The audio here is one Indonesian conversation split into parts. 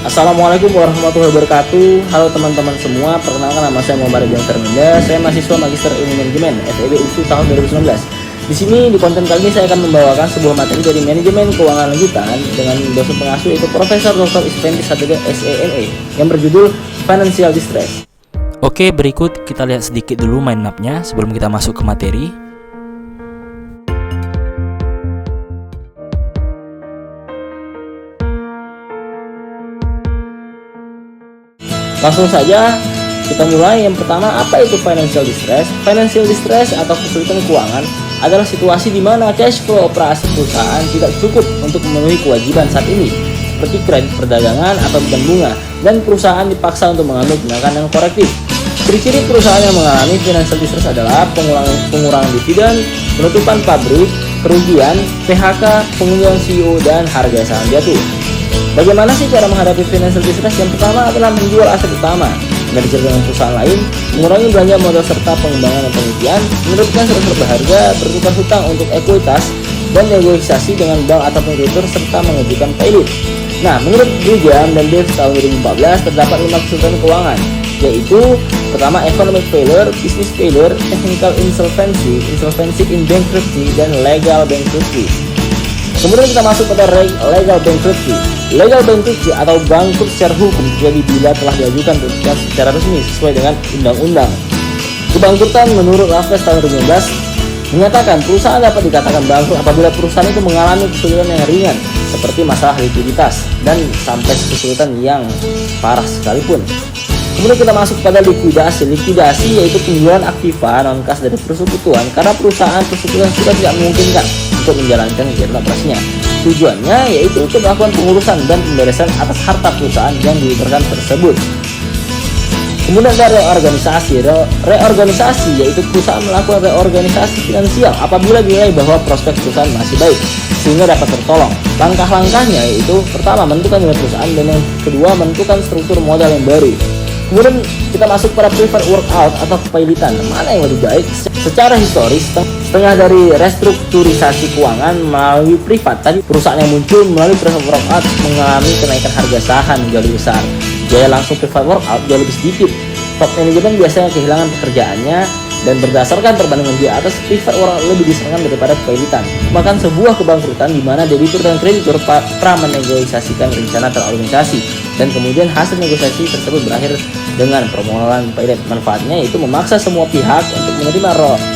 Assalamualaikum warahmatullahi wabarakatuh. Halo teman-teman semua, perkenalkan nama saya Muhammad Ardian Terminda. Saya mahasiswa Magister Ilmu Manajemen FEB UPI tahun 2019. Di sini di konten kali ini saya akan membawakan sebuah materi dari manajemen keuangan lanjutan dengan dosen pengasuh yaitu Profesor Dr. Isfendi Satega SEMA yang berjudul Financial Distress. Oke, berikut kita lihat sedikit dulu mind mapnya sebelum kita masuk ke materi. Langsung saja kita mulai. Yang pertama, apa itu financial distress? Financial distress atau kesulitan keuangan adalah situasi di mana cash flow operasi perusahaan tidak cukup untuk memenuhi kewajiban saat ini, seperti kredit perdagangan atau beban bunga, dan perusahaan dipaksa untuk mengambil tindakan yang korektif. Ciri-ciri perusahaan yang mengalami financial distress adalah pengurangan dividen, penutupan pabrik, kerugian, PHK, pengunduran CEO, dan harga saham jatuh. Bagaimana sih cara menghadapi financial distress? Yang pertama adalah menjual aset utama, merger dengan perusahaan lain, mengurangi belanja modal serta pengembangan dan penelitian, menerbitkan surat berharga, bertukar hutang untuk ekuitas, dan negosiasi dengan bank ataupun kreditur serta mengajukan pilot. Nah, menurut Brigham dan Davis tahun 2014 terdapat 5 kesulitan keuangan, yaitu pertama economic failure, business failure, technical insolvency, insolvency in bankruptcy, dan legal bankruptcy. Kemudian kita masuk pada legal bankruptcy. Legal bankruptcy atau bangkrut secara hukum terjadi bila telah diajukan tuntutan secara resmi sesuai dengan undang-undang. Kebangkrutan menurut Raffles tahun 2015 menyatakan perusahaan dapat dikatakan bangkrut apabila perusahaan itu mengalami kesulitan yang ringan seperti masalah likuiditas dan sampai kesulitan yang parah sekalipun. Kemudian kita masuk pada likuidasi. Likuidasi yaitu penjualan aktiva non-kas dari persekutuan karena perusahaan persekutuan sudah tidak memungkinkan untuk menjalankan kegiatan operasinya. Tujuannya yaitu untuk melakukan pengurusan dan pemberesan atas harta perusahaan yang diliburkan tersebut. Kemudian ada reorganisasi. Reorganisasi yaitu perusahaan melakukan reorganisasi finansial apabila dinilai bahwa prospek perusahaan masih baik sehingga dapat tertolong. Langkah-langkahnya yaitu pertama menentukan nilai perusahaan dan yang kedua menentukan struktur modal yang baru. Kemudian kita masuk pada preferred workout atau kepailitan. Mana yang lebih baik? Secara historis, setengah dari restrukturisasi keuangan melalui privat tadi, perusahaan yang muncul melalui preferred workout mengalami kenaikan harga saham yang jauh lebih besar. Biaya langsung preferred workout jauh lebih sedikit. Top manajemen biasanya kehilangan pekerjaannya dan berdasarkan perbandingan di atas, preferred workout lebih diserangkan daripada kepailitan. Bahkan sebuah kebangkrutan di mana debitur dan kreditur pra menegosiasikan rencana terorganisasi dan kemudian hasil negosiasi tersebut berakhir dengan permohonan pilot. Manfaatnya yaitu memaksa semua pihak untuk menerima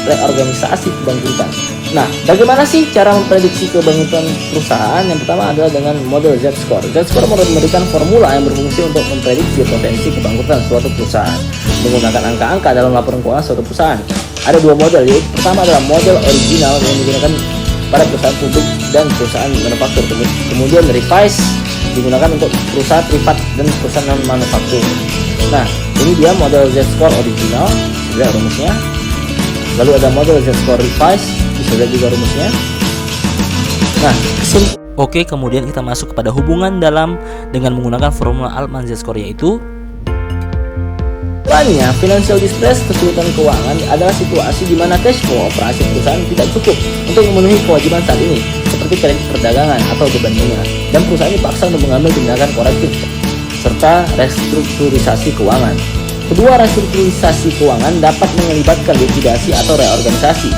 reorganisasi kebangkrutan. Nah, bagaimana sih cara memprediksi kebangkrutan perusahaan? Yang pertama adalah dengan model Z-score. Z-score memberikan formula yang berfungsi untuk memprediksi potensi kebangkrutan suatu perusahaan menggunakan angka-angka dalam laporan keuangan suatu perusahaan. Ada dua model, yaitu pertama adalah model original yang digunakan pada perusahaan publik dan perusahaan manufaktur. Kemudian revise digunakan untuk perusahaan privat dan perusahaan non manufaktur. Nah, ini dia model Z-score original, sudah rumusnya. Lalu ada model Z-score revise, bisa lihat juga rumusnya. Nah, Oke, kemudian kita masuk kepada hubungan dalam dengan menggunakan formula Altman Z-score, yaitu financial distress, kesulitan keuangan adalah situasi di mana cash flow operasi perusahaan tidak cukup untuk memenuhi kewajiban saat ini, seperti kredit perdagangan atau beban bunga, dan perusahaan dipaksa untuk mengambil tindakan korektif serta restrukturisasi keuangan. Kedua, restrukturisasi keuangan dapat melibatkan likuidasi atau reorganisasi.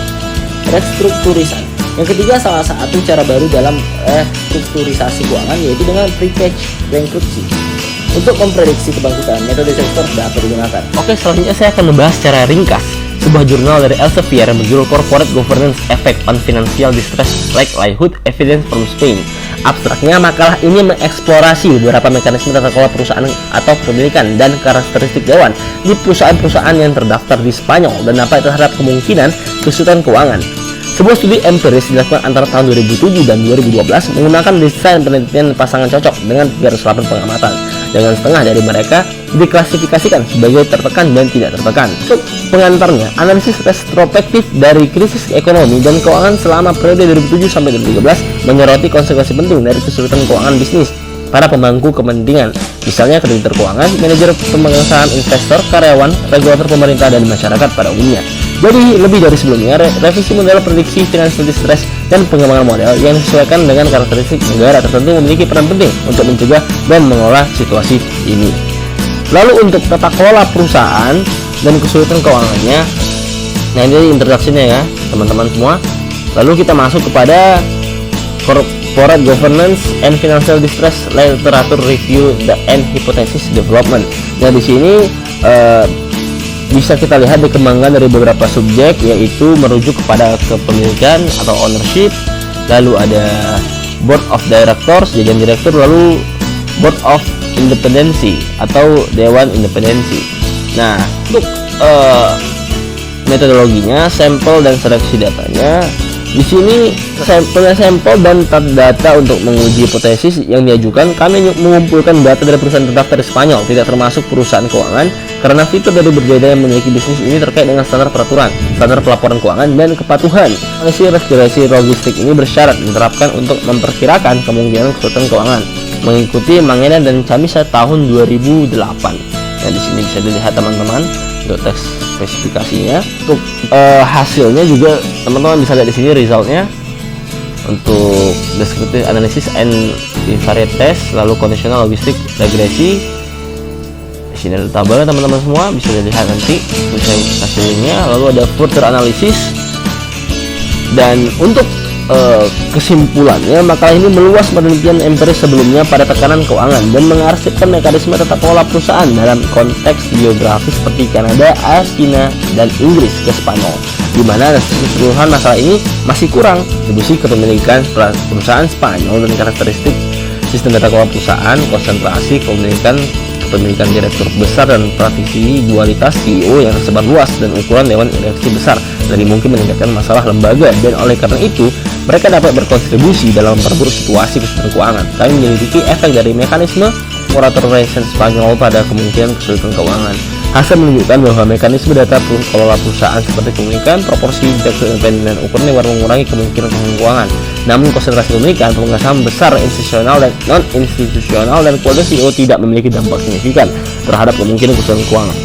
Restrukturisasi. Yang ketiga, salah satu cara baru dalam restrukturisasi keuangan yaitu dengan prepackaged bankruptcy. Untuk memprediksi kebangkrutan, metode Z-score dapat digunakan. Oke, selanjutnya saya akan membahas secara ringkas sebuah jurnal dari Elsevier yang berjudul Corporate Governance Effect on Financial Distress Likelihood Evidence from Spain. Abstraknya, makalah ini mengeksplorasi beberapa mekanisme tata kelola perusahaan atau kepemilikan dan karakteristik dewan di perusahaan-perusahaan yang terdaftar di Spanyol dan dapat terhadap kemungkinan kesulitan keuangan. Sebuah studi empiris dilakukan antara tahun 2007 dan 2012 menggunakan desain penelitian pasangan cocok dengan 308 pengamatan. Dengan setengah dari mereka diklasifikasikan sebagai tertekan dan tidak tertekan. Untuk pengantarnya, analisis retrospektif dari krisis ekonomi dan keuangan selama periode 2007 sampai 2013 menyoroti konsekuensi penting dari kesulitan keuangan bisnis para pemangku kepentingan, misalnya kreditur keuangan, manajer pemegang saham, investor, karyawan, regulator pemerintah, dan masyarakat pada umumnya. Jadi lebih dari sebelumnya, revisi model prediksi financial distress dan pengembangan model yang disesuaikan dengan karakteristik negara tertentu memiliki peran penting untuk mencegah dan mengolah situasi ini. Lalu untuk tata kelola perusahaan dan kesulitan keuangannya, nah ini introduksinya ya teman-teman semua. Lalu kita masuk kepada Corporate Governance and Financial Distress Literature Review and Hypothesis Development. Nah di sini bisa kita lihat dikembangkan dari beberapa subjek, yaitu merujuk kepada kepemilikan atau ownership, lalu ada Board of Directors, jajaran direktur, lalu Board of Independency atau Dewan Independensi. Nah untuk metodologinya, sampel dan seleksi datanya. Di sini sampel dan data untuk menguji hipotesis yang diajukan. Kami mengumpulkan data dari perusahaan terdaftar di Spanyol, tidak termasuk perusahaan keuangan, karena fitur dari berbeda yang memiliki bisnis ini terkait dengan standar peraturan, standar pelaporan keuangan, dan kepatuhan. Regulasi logistik ini bersyarat diterapkan untuk memperkirakan kemungkinan kesulitan keuangan, mengikuti Mangena dan Chamisa tahun 2008. Nah, di sini bisa dilihat teman-teman untuk teks spesifikasinya. Untuk hasilnya juga teman-teman bisa lihat di sini resultnya. Untuk descriptive analysis and invariant test, lalu conditional logistic regresi. Di sini ada tabelnya teman-teman semua, bisa dilihat nanti hasilnya. Lalu ada further analysis. Dan untuk kesimpulannya, makalah ini meluas penelitian empiris sebelumnya pada tekanan keuangan dan mengarsipkan mekanisme tata kelola perusahaan dalam konteks geografis seperti Kanada, China, dan Inggris ke Spanyol, di mana keseluruhan masalah ini masih kurang distribusi kepemilikan perusahaan Spanyol dan karakteristik sistem tata kelola perusahaan, konsentrasi kepemilikan direktur besar dan praktisi dualitas CEO yang tersebar luas, dan ukuran dewan direksi besar jadi mungkin meningkatkan masalah lembaga, dan oleh karena itu mereka dapat berkontribusi dalam memperburuk situasi kesulitan keuangan. Kami menyelidiki efek dari mekanisme moratorium Spanyol pada kemungkinan kesulitan keuangan. Hasil menunjukkan bahwa mekanisme data kelola perusahaan seperti kepemilikan, proporsi direktur independen, dan ukuran dapat mengurangi kemungkinan kesulitan keuangan. Namun konsentrasi kepemilikan, pemegang saham besar, institusional dan non-institusional, dan kualitas CEO tidak memiliki dampak signifikan terhadap kemungkinan kesulitan keuangan.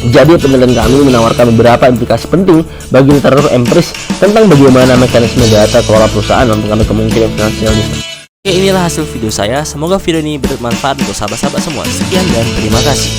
Jadi penelitian kami menawarkan beberapa implikasi penting bagi literatur empiris tentang bagaimana mekanisme data kelola perusahaan dan mengenai kemungkinan finansial. Oke, inilah hasil video saya. Semoga video ini bermanfaat untuk sahabat-sahabat semua. Sekian dan terima kasih.